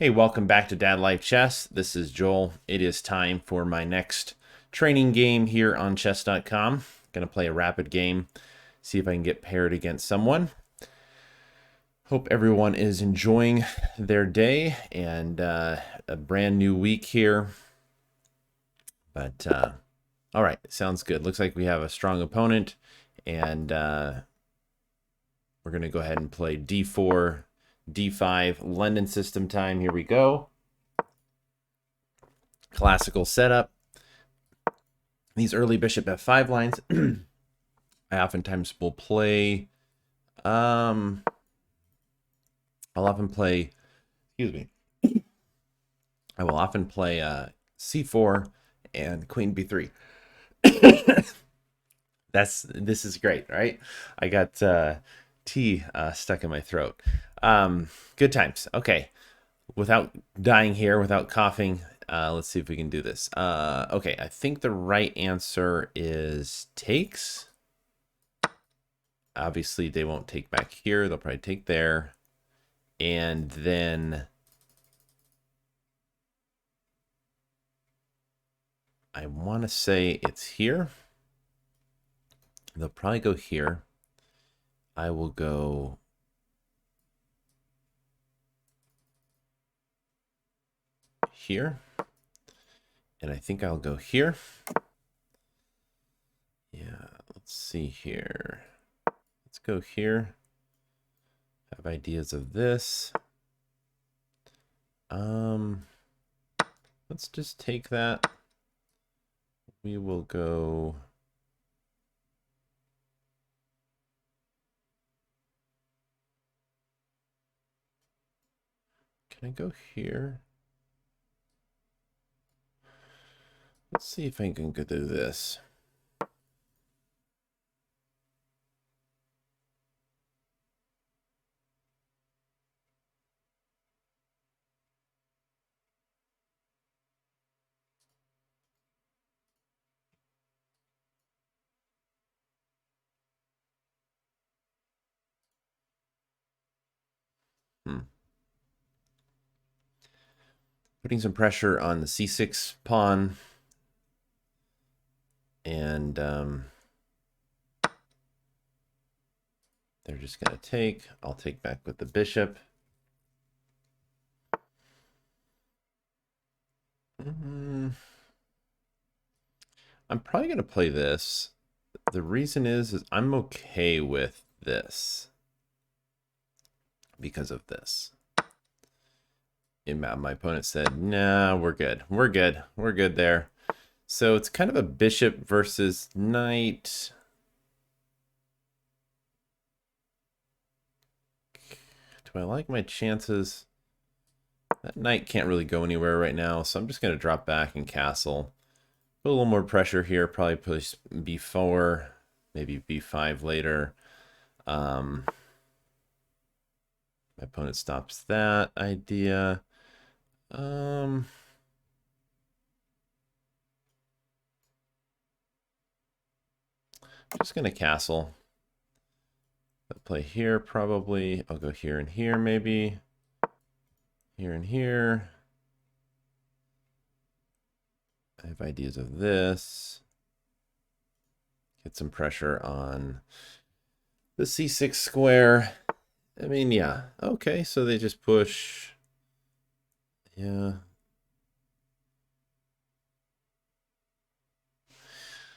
Hey, welcome back to Dad Life Chess. This is Joel. It is time for my next training game here on chess.com. Going to play a rapid game, see if I can get paired against someone. Hope everyone is enjoying their day and a brand new week here. But all right, sounds good. Looks like we have a strong opponent, and we're going to go ahead and play d4, d5, London system time. Here we go. Classical setup. These early bishop f5 lines, I oftentimes will play, I'll often play, excuse me, I will often play c4 and queen b3. This is great, right? I got tea stuck in my throat. Good times. Okay, without dying here, without coughing, let's see if we can do this. Okay, I think the right answer is takes. Obviously, they won't take back here. They'll probably take there. And then I want to say it's here. They'll probably go here. I will go here. And I think I'll go here. Yeah, let's see here. Let's go here. Have ideas of this. Let's just take that. We will go. Can I go here? Let's see if I can go do this. Putting some pressure on the c6 pawn. And they're just going to take. I'll take back with the bishop. I'm probably going to play this. The reason is I'm okay with this because of this. And my opponent said, nah, we're good. We're good. We're good there. So it's kind of a bishop versus knight. Do I like my chances? That knight can't really go anywhere right now, so I'm just going to drop back and castle. Put a little more pressure here, probably push b4, maybe b5 later. My opponent stops that idea. I'm just going to castle. I'll play here probably. I'll go here and here maybe. Here and here. I have ideas of this. Get some pressure on the c6 square. I mean, yeah. Okay, so they just push. Yeah.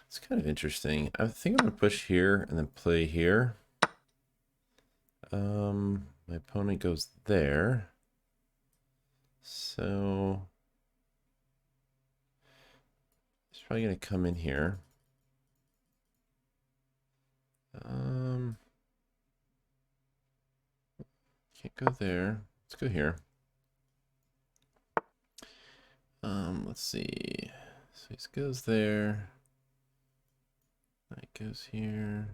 It's kind of interesting. I think I'm going to push here and then play here. My opponent goes there. So he's probably going to come in here. Can't go there. Let's go here. Let's see. So he goes there. That goes here.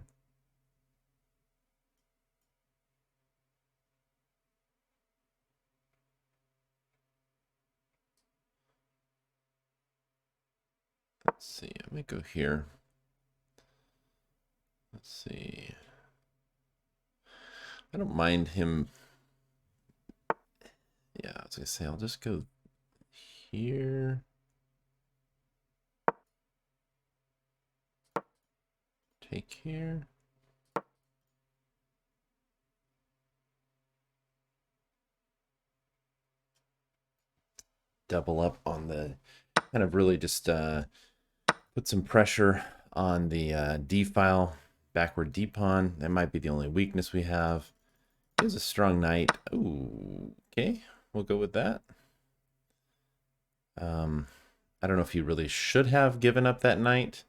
Let's see. I might go here. Let's see. I don't mind him. Yeah, gonna say I'll just go here. Take here. Double up on the kind of really just put some pressure on the D file, backward D pawn. That might be the only weakness we have. He has a strong knight. Ooh, okay, we'll go with that. I don't know if he really should have given up that knight.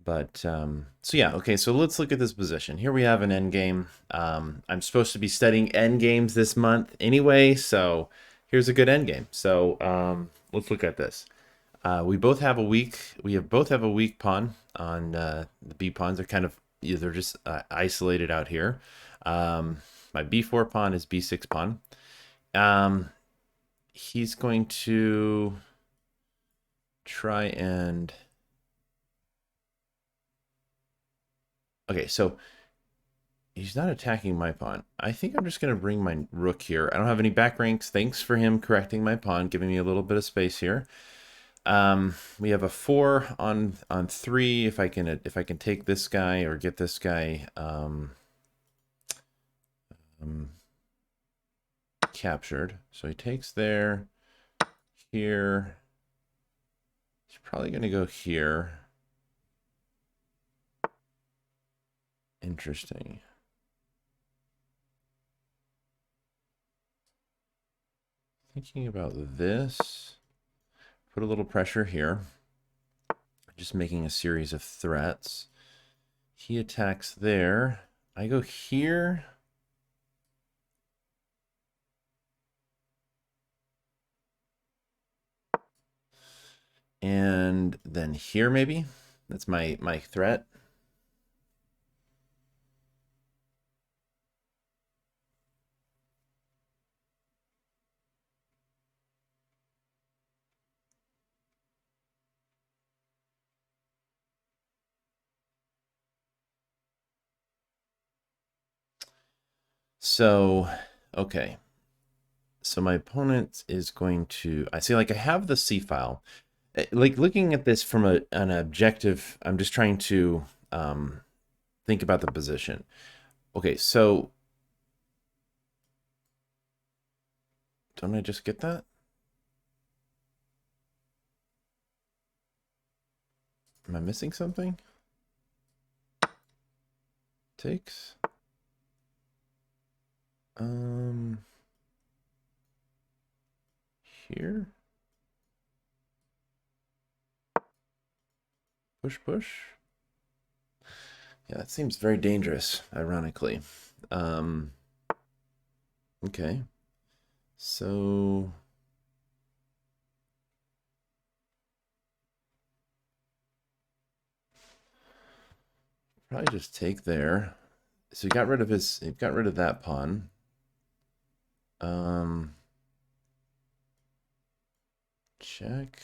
But, so yeah, okay, so let's look at this position. Here we have an endgame. I'm supposed to be studying endgames this month anyway, so here's a good endgame. So let's look at this. We both have a weak, both have a weak pawn on the B pawns. They're kind of, they're just isolated out here. My B4 pawn is B6 pawn. He's going to try and... Okay, so he's not attacking my pawn. I think I'm just going to bring my rook here. I don't have any back ranks. Thanks for him correcting my pawn, giving me a little bit of space here. We have a 4 on 3. If I can take this guy or get this guy captured. So he takes there, here. He's probably going to go here. Interesting. Thinking about this. Put a little pressure here. Just making a series of threats. He attacks there. I go here. And then here maybe. That's my threat. So, okay. So my opponent is going to, I see, like, I have the C file. Like, looking at this from an objective, I'm just trying to think about the position. Okay, so don't I just get that? Am I missing something? Takes. Here. Push, push. Yeah, that seems very dangerous, ironically. Okay. So probably just take there. So he got rid of that pawn. Check.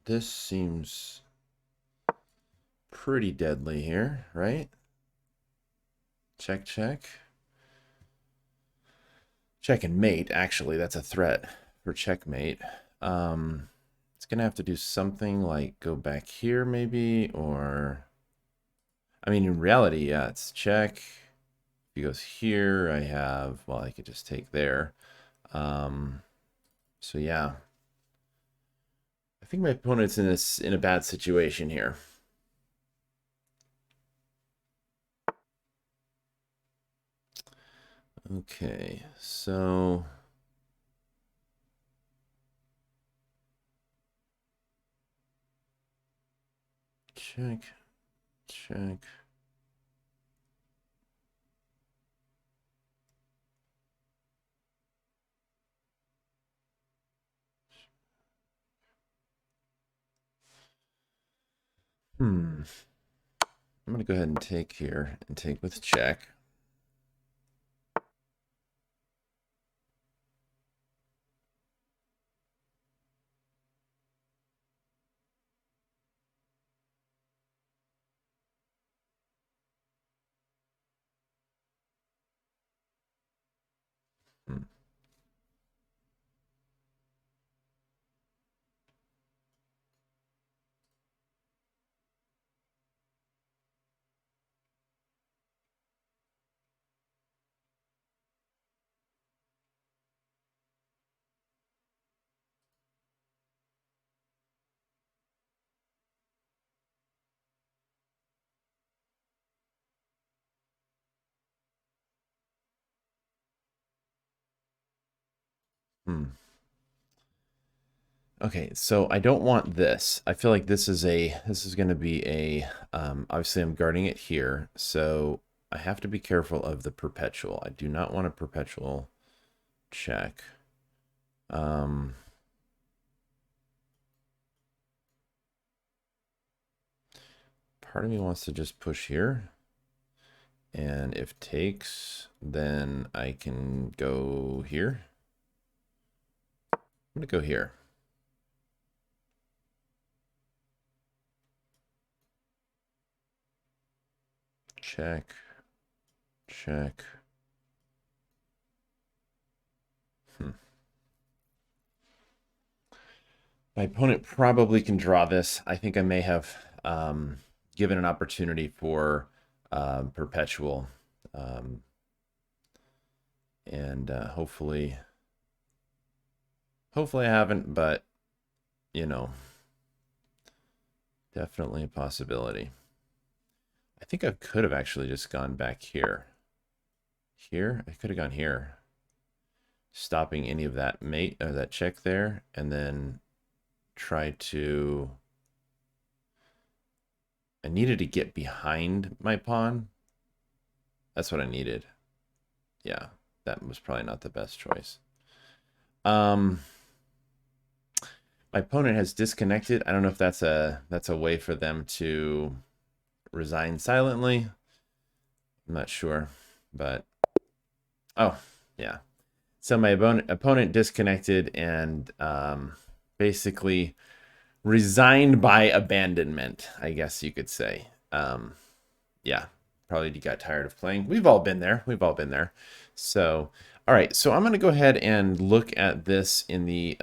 This seems pretty deadly here, right? Check, check. Check and mate, actually, that's a threat for checkmate. It's gonna have to do something like go back here maybe, or I mean, in reality, yeah, it's check. If he goes here, I have, well, I could just take there. So yeah, I think my opponent's in a bad situation here. Okay, so check, check. I'm gonna go ahead and take here and take with check. Okay, so I don't want this. I feel like this is going to be obviously I'm guarding it here, so I have to be careful of the perpetual. I do not want a perpetual check. Um, Part of me wants to just push here. And if takes, then I can go here. I'm going to go here. Check. Check. My opponent probably can draw this. I think I may have given an opportunity for perpetual. Um, and hopefully I haven't, but you know, definitely a possibility. I think I could have actually just gone back here. Here? I could have gone here. Stopping any of that mate or that check there, and then try to... I needed to get behind my pawn. That's what I needed. Yeah, that was probably not the best choice. My opponent has disconnected. I don't know if that's a way for them to resign silently. I'm not sure, but oh yeah. So my opponent disconnected and basically resigned by abandonment, I guess you could say. Yeah, probably got tired of playing. We've all been there. We've all been there. So, all right. So I'm going to go ahead and look at this in the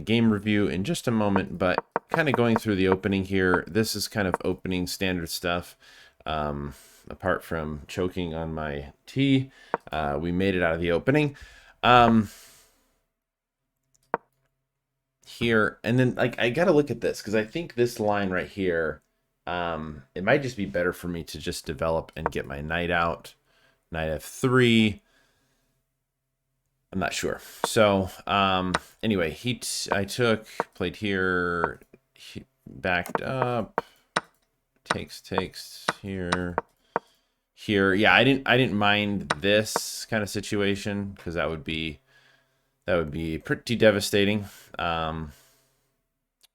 game review in just a moment. But kind of going through the opening here, this is kind of opening standard stuff. Apart from choking on my tea, we made it out of the opening. Here, and then like I gotta look at this because I think this line right here, it might just be better for me to just develop and get my knight out. Knight f3. I'm not sure. So anyway, I played here, he backed up, takes here. Yeah, I didn't mind this kind of situation because that would be pretty devastating for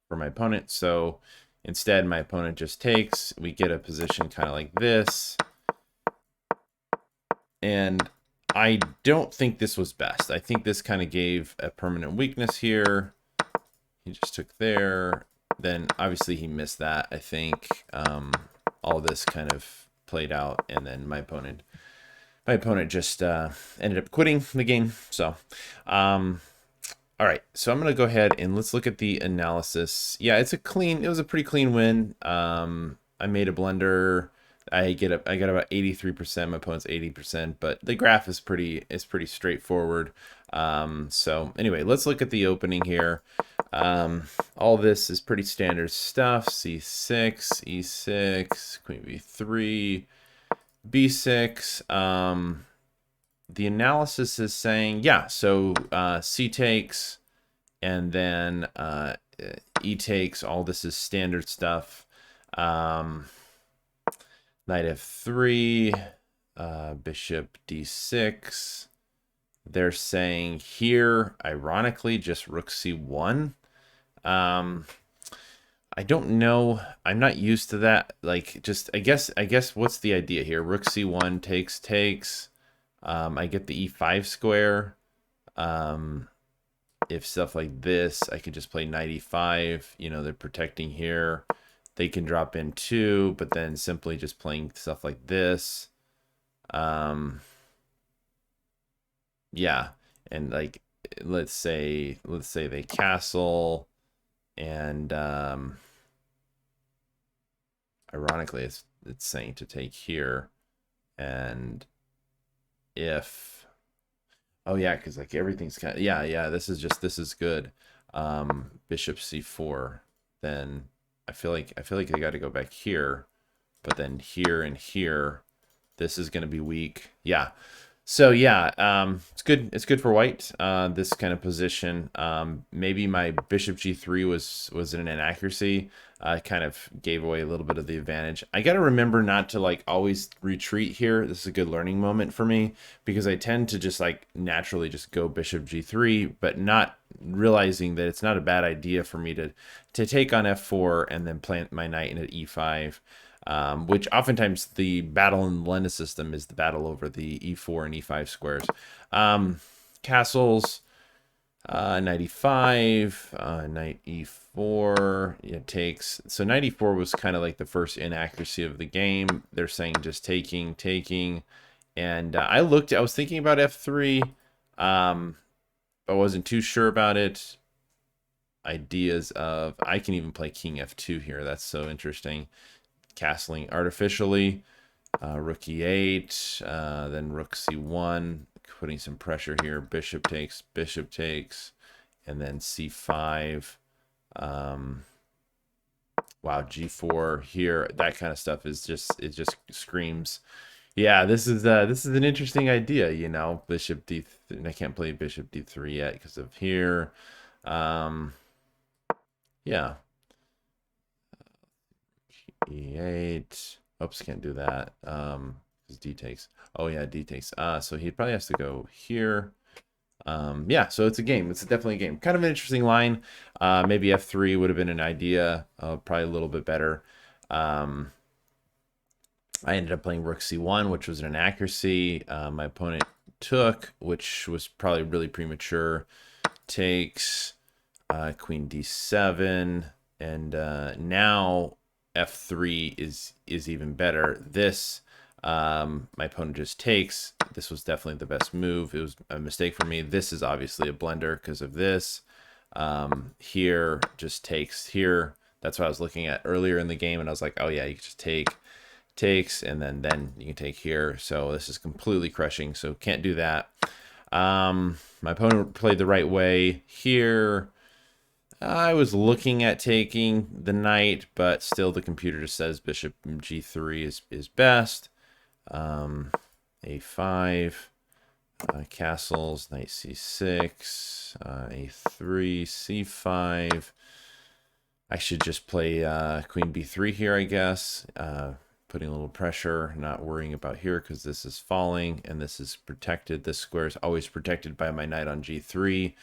my opponent. So instead, my opponent just takes. We get a position kind of like this. And I don't think this was best. I think this kind of gave a permanent weakness here. He just took there. Then obviously he missed that. I think all this kind of played out. And then my opponent just ended up quitting the game. So all right, so I'm gonna go ahead and let's look at the analysis. Yeah, it was a pretty clean win. I made a blunder. I got about 83%. My opponent's 80%, but the graph is pretty straightforward. So anyway, let's look at the opening here. All this is pretty standard stuff. C6, E6, Queen B3, B6. The analysis is saying, yeah, so C takes, and then E takes. All this is standard stuff. Knight F3, Bishop D6. They're saying here, ironically, just Rook C1. I don't know. I'm not used to that. Like, just I guess what's the idea here? Rook C1 takes. I get the E5 square. If stuff like this, I could just play knight E5. You know, they're protecting here. They can drop in too, but then simply just playing stuff like this. Yeah, and like let's say they castle, and ironically, it's saying to take here, and if oh yeah, because like everything's kind of yeah. This is good. Bishop C4. Then I feel like I got to go back here, but then here and here, this is going to be weak. Yeah. So yeah, it's good. It's good for white. This kind of position. Maybe my bishop g3 was an inaccuracy. Kind of gave away a little bit of the advantage. I got to remember not to like always retreat here. This is a good learning moment for me because I tend to just like naturally just go bishop g3, but not realizing that it's not a bad idea for me to take on f4 and then plant my knight in at e5. Which oftentimes the battle in the Lena system is the battle over the e4 and e5 squares. Castles, knight e5, knight e4. It takes. So knight e4 was kind of like the first inaccuracy of the game. They're saying just taking, taking. And I was thinking about f3. I wasn't too sure about it. Ideas of, I can even play king f2 here. That's so interesting. Castling artificially. Rook e8, then rook c1, putting some pressure here. Bishop takes, and then c5. Wow, g4 here. That kind of stuff is just, it just screams. Yeah, this is an interesting idea. You know, bishop d. I can't play bishop d3 yet because of here. Yeah, e8. Oops, can't do that. Because d takes. Oh yeah, d takes. So he probably has to go here. Yeah, so it's a game. It's definitely a game. Kind of an interesting line. Maybe f3 would have been an idea. Probably a little bit better. I ended up playing rook c1, which was an inaccuracy. My opponent took, which was probably really premature. Takes. Queen d7, and now f3 is even better. This my opponent just takes. This was definitely the best move. It was a mistake for me. This is obviously a blunder because of this. Here just takes here. That's what I was looking at earlier in the game, and I was like, oh yeah, you can just takes, and then you can take here. So this is completely crushing. So can't do that. My opponent played the right way here. I was looking at taking the knight, but still the computer just says bishop g3 is best. A5, castles, knight c6, a3, c5. I should just play queen b3 here, I guess. Putting a little pressure, not worrying about here because this is falling and this is protected. This square is always protected by my knight on g3.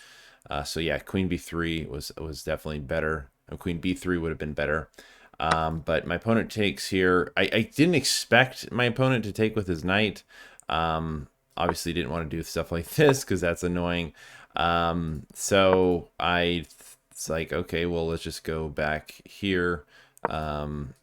So yeah, queen b3 was definitely better. Queen b3 would have been better. But my opponent takes here. I didn't expect my opponent to take with his knight. Obviously didn't want to do stuff like this because that's annoying. So it's like, okay, well, let's just go back here and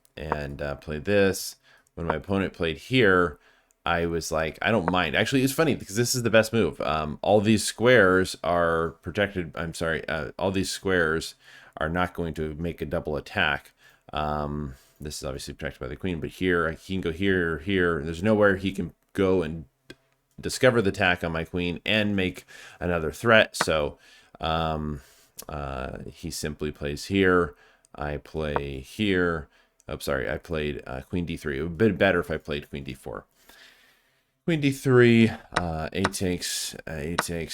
play this. When my opponent played here, I was like, I don't mind. Actually, it's funny because this is the best move. All these squares are protected. I'm sorry. All these squares are not going to make a double attack. This is obviously protected by the queen, but here he can go here, here. There's nowhere he can go and discover the attack on my queen and make another threat. So he simply plays here. I play here. Oh, sorry, I played queen d3. It would have been better if I played queen d4. Queen d3, a takes,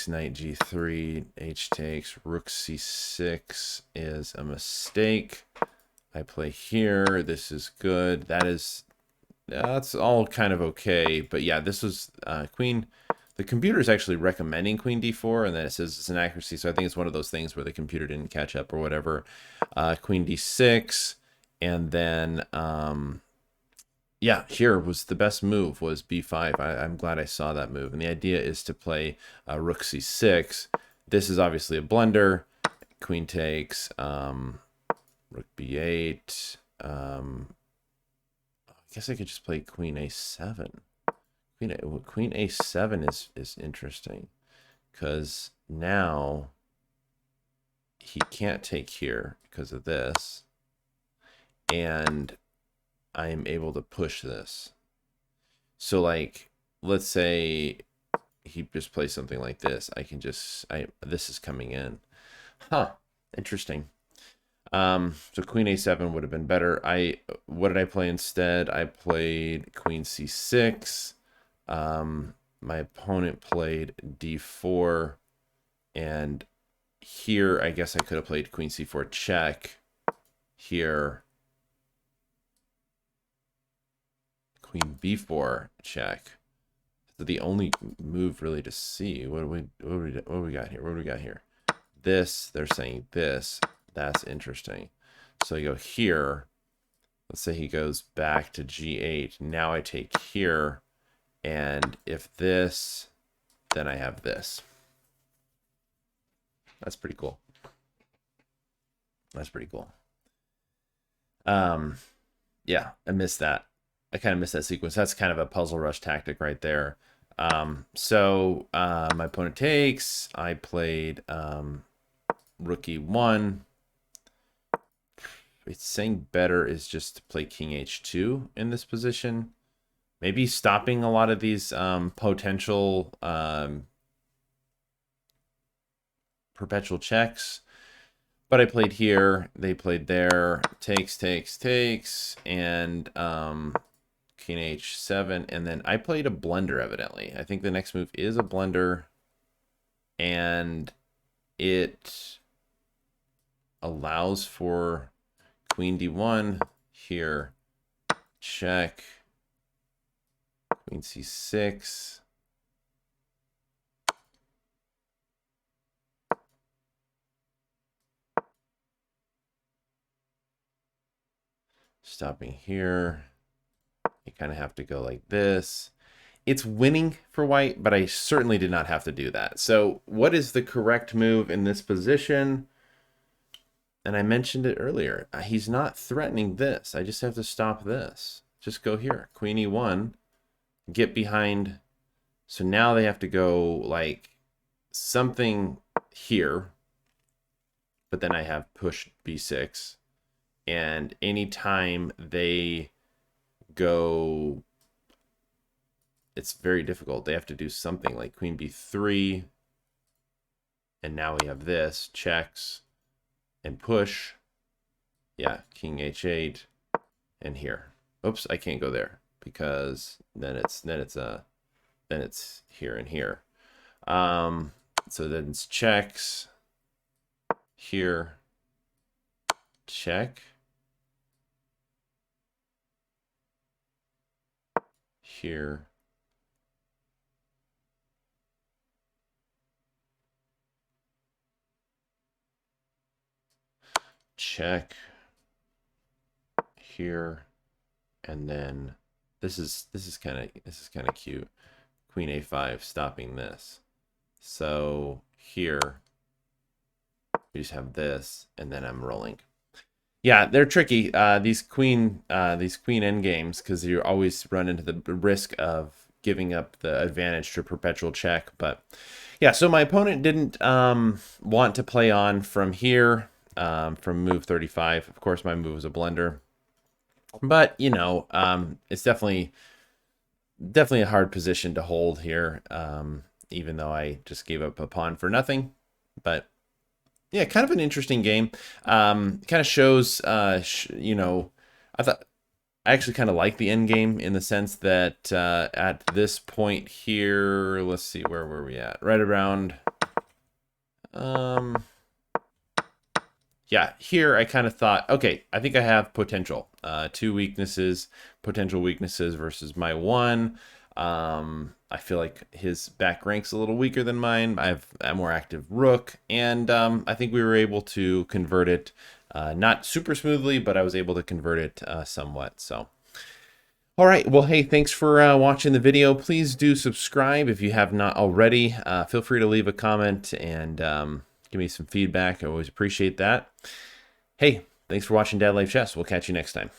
knight g3, h takes, rook c6 is a mistake. I play here. This is good. That's all kind of okay. But yeah, this was queen. The computer is actually recommending queen d4, and then it says it's an accuracy. So I think it's one of those things where the computer didn't catch up or whatever. Queen d6, and then yeah, here was the best move was b5. I'm glad I saw that move. And the idea is to play rook c6. This is obviously a blunder. Queen takes, rook b8. I guess I could just play queen a7. Queen a7 is interesting because now he can't take here because of this. And I am able to push this. So like, let's say he just plays something like this. I can just, this is coming in. Huh, interesting. So queen a7 would have been better. What did I play instead? I played queen c6. my opponent played d4, and here I guess I could have played queen c4 check. Here, queen b4 check. So the only move really to see. What do we got here? What do we got here? This, they're saying this. That's interesting. So you go here. Let's say he goes back to g8. Now I take here, and if this, then I have this. That's pretty cool. That's pretty cool. Yeah, I missed that. I kind of missed that sequence. That's kind of a puzzle rush tactic right there. So my opponent takes. I played rook e1. It's saying better is just to play king h2 in this position. Maybe stopping a lot of these potential perpetual checks. But I played here, they played there, takes, and king h7, and then I played a blunder, evidently. I think the next move is a blunder, and it allows for queen d1 here, check, queen c6. Stopping here. You kind of have to go like this. It's winning for white, but I certainly did not have to do that. So what is the correct move in this position? And I mentioned it earlier. He's not threatening this. I just have to stop this. Just go here. Queen e1. Get behind. So now they have to go like something here. But then I have push b6. And anytime they go, it's very difficult. They have to do something like queen b3. And now we have this. Checks. And push. Yeah, king h8. And here. Oops, I can't go there because then it's here and here. So then it's checks. Here. Check. Here. Check. Here. And then this is kind of cute. Queen a5 stopping this. So here we just have this, and then I'm rolling. Yeah, they're tricky. These queen end games, because you always run into the risk of giving up the advantage to perpetual check. But yeah, so my opponent didn't want to play on from here, from move 35. Of course, my move was a blunder. But you know, it's definitely a hard position to hold here, even though I just gave up a pawn for nothing. But yeah, kind of an interesting game. Kind of shows, you know, I actually kind of like the end game in the sense that at this point here, let's see, where were we at? Right around, yeah, here I kind of thought, okay, I think I have potential. Two weaknesses, potential weaknesses versus my one. I feel like his back rank's a little weaker than mine. I have a more active rook, and I think we were able to convert it, not super smoothly, but I was able to convert it somewhat. So, all right. Well, hey, thanks for watching the video. Please do subscribe if you have not already. Feel free to leave a comment and give me some feedback. I always appreciate that. Hey, thanks for watching Dad Life Chess. We'll catch you next time.